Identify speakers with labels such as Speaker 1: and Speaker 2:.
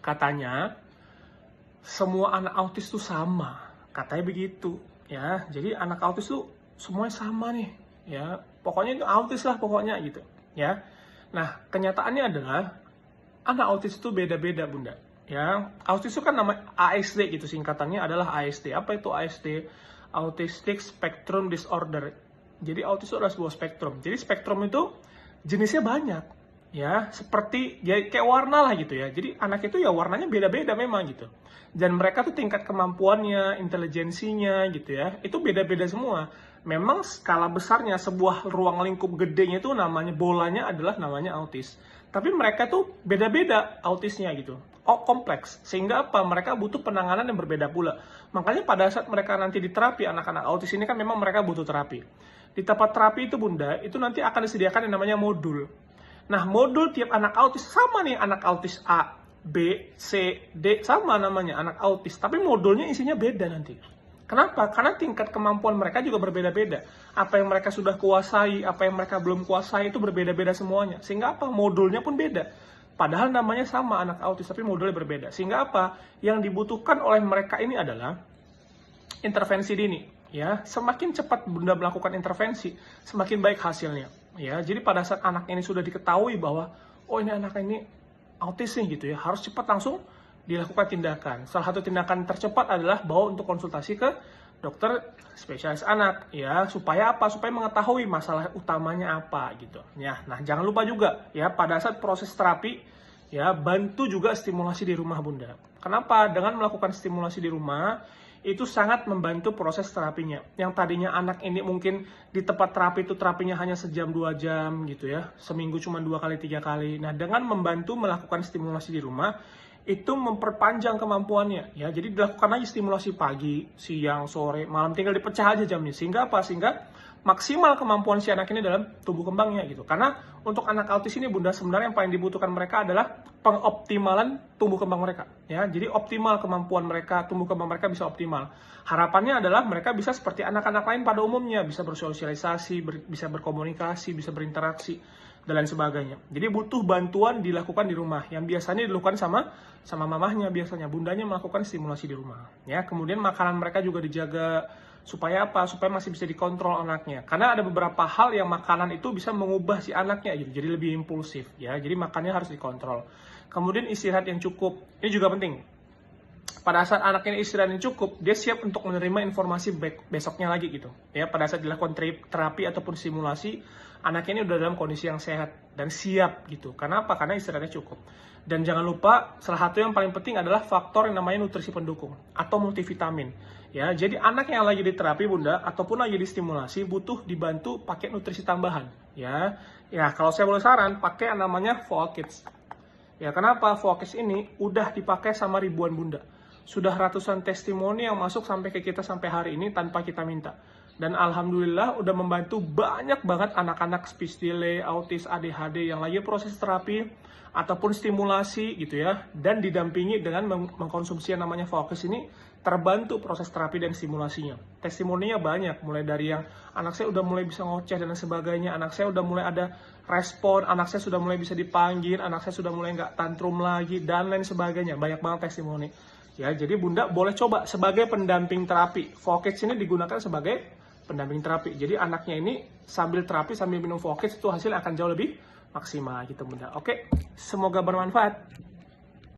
Speaker 1: katanya semua anak autis tuh sama, katanya begitu ya. Jadi anak autis tuh semuanya sama nih ya, pokoknya itu autis lah pokoknya gitu ya. Nah kenyataannya adalah anak autis itu beda-beda bunda ya. Autis itu kan nama ASD gitu, singkatannya adalah ASD. Apa itu ASD? Autistic Spectrum Disorder. Jadi autis itu adalah sebuah spektrum. Jadi spektrum itu jenisnya banyak ya, seperti ya kayak warna lah gitu ya. Jadi anak itu ya warnanya beda-beda memang gitu. Dan mereka tuh tingkat kemampuannya, intelijensinya gitu ya, itu beda-beda semua. Memang skala besarnya sebuah ruang lingkup gedenya itu namanya bolanya adalah namanya autis. Tapi mereka tuh beda-beda autisnya gitu. Oh, kompleks. Sehingga apa? Mereka butuh penanganan yang berbeda pula. Makanya pada saat mereka nanti diterapi, anak-anak autis ini kan memang mereka butuh terapi. Di tempat terapi itu bunda, itu nanti akan disediakan yang namanya modul. Nah, modul tiap anak autis sama nih, anak autis A, B, C, D, sama namanya, anak autis. Tapi modulnya isinya beda nanti. Kenapa? Karena tingkat kemampuan mereka juga berbeda-beda. Apa yang mereka sudah kuasai, apa yang mereka belum kuasai itu berbeda-beda semuanya. Sehingga apa? Modulnya pun beda. Padahal namanya sama anak autis, tapi modulnya berbeda. Sehingga apa? Yang dibutuhkan oleh mereka ini adalah intervensi dini. Ya, semakin cepat bunda melakukan intervensi, semakin baik hasilnya. Ya, jadi pada saat anak ini sudah diketahui bahwa oh ini anak ini autis nih gitu ya, harus cepat langsung dilakukan tindakan. Salah satu tindakan tercepat adalah bawa untuk konsultasi ke dokter spesialis anak ya, supaya apa? Supaya mengetahui masalah utamanya apa gitu. Ya, nah jangan lupa juga ya pada saat proses terapi ya, bantu juga stimulasi di rumah bunda. Kenapa? Dengan melakukan stimulasi di rumah itu sangat membantu proses terapinya. Yang tadinya anak ini mungkin di tempat terapi itu terapinya hanya sejam 2 jam gitu ya, seminggu cuma 2 kali 3 kali. Nah dengan membantu melakukan stimulasi di rumah itu memperpanjang kemampuannya ya. Jadi dilakukan aja stimulasi pagi, siang, sore, malam, tinggal dipecah aja jamnya. Sehingga apa? Sehingga maksimal kemampuan si anak ini dalam tumbuh kembangnya gitu. Karena untuk anak autis ini bunda, sebenarnya yang paling dibutuhkan mereka adalah pengoptimalan tumbuh kembang mereka ya. Jadi optimal kemampuan mereka, tumbuh kembang mereka bisa optimal. Harapannya adalah mereka bisa seperti anak-anak lain pada umumnya, bisa bersosialisasi, bisa berkomunikasi, bisa berinteraksi dan lain sebagainya. Jadi butuh bantuan dilakukan di rumah, yang biasanya dilakukan sama mamahnya, biasanya bundanya melakukan stimulasi di rumah ya. Kemudian makanan mereka juga dijaga supaya apa? Supaya masih bisa dikontrol anaknya. Karena ada beberapa hal yang makanan itu bisa mengubah si anaknya gitu, jadi lebih impulsif ya. Jadi makannya harus dikontrol. Kemudian istirahat yang cukup, ini juga penting. Pada saat anak ini istirahat yang cukup, dia siap untuk menerima informasi besoknya lagi gitu ya. Pada saat dilakukan terapi ataupun simulasi, anak ini udah dalam kondisi yang sehat dan siap gitu. Karena apa? Karena istirahatnya cukup. Dan jangan lupa, salah satu yang paling penting adalah faktor yang namanya nutrisi pendukung atau multivitamin ya. Jadi anak yang lagi di terapi bunda ataupun lagi distimulasi butuh dibantu pakai nutrisi tambahan ya. Ya kalau saya boleh saran, pakai yang namanya Volkids ya. Kenapa? Volkids ini udah dipakai sama ribuan bunda. Sudah ratusan testimoni yang masuk sampai ke kita sampai hari ini tanpa kita minta. Dan alhamdulillah udah membantu banyak banget anak-anak speech delay, autis, ADHD yang lagi proses terapi ataupun stimulasi gitu ya. Dan didampingi dengan mengkonsumsi yang namanya Volkids ini, terbantu proses terapi dan stimulasinya. Testimoninya banyak, mulai dari yang anak saya udah mulai bisa ngoceh dan sebagainya, anak saya udah mulai ada respon, anak saya sudah mulai bisa dipanggil, anak saya sudah mulai nggak tantrum lagi, dan lain sebagainya. Banyak banget testimoni. Ya, jadi bunda boleh coba sebagai pendamping terapi. Volkids ini digunakan sebagai pendamping terapi. Jadi anaknya ini sambil terapi sambil minum Volkids itu hasil akan jauh lebih maksimal gitu bunda. Oke, semoga bermanfaat.